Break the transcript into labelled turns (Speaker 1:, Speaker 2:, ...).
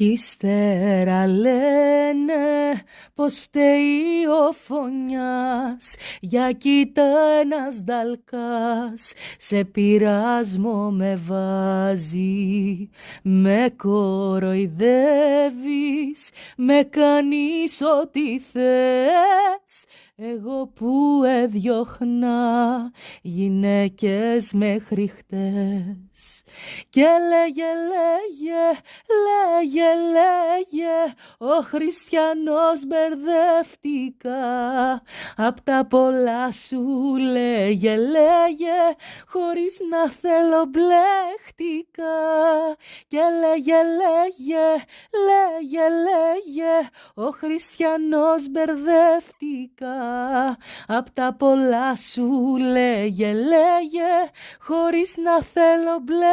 Speaker 1: Κι ύστερα λένε πως φταίει ο φωνιάς, για κοίτα ένας νταλκάς σε πειρασμό με βάζει. Με κοροϊδεύεις, με κάνεις ό,τι θες, εγώ που έδιωχνα γυναίκες μέχρι χτες. Και λέγε, ο χριστιανός μπερδεύτηκα, απ' τα πολλά σου λέγε, χωρίς να θέλω μπλέχτηκα. Και λέγε, ο χριστιανός μπερδεύτηκα, απ' τα πολλά σου λέγε, χωρίς να θέλω μπλέχτηκα.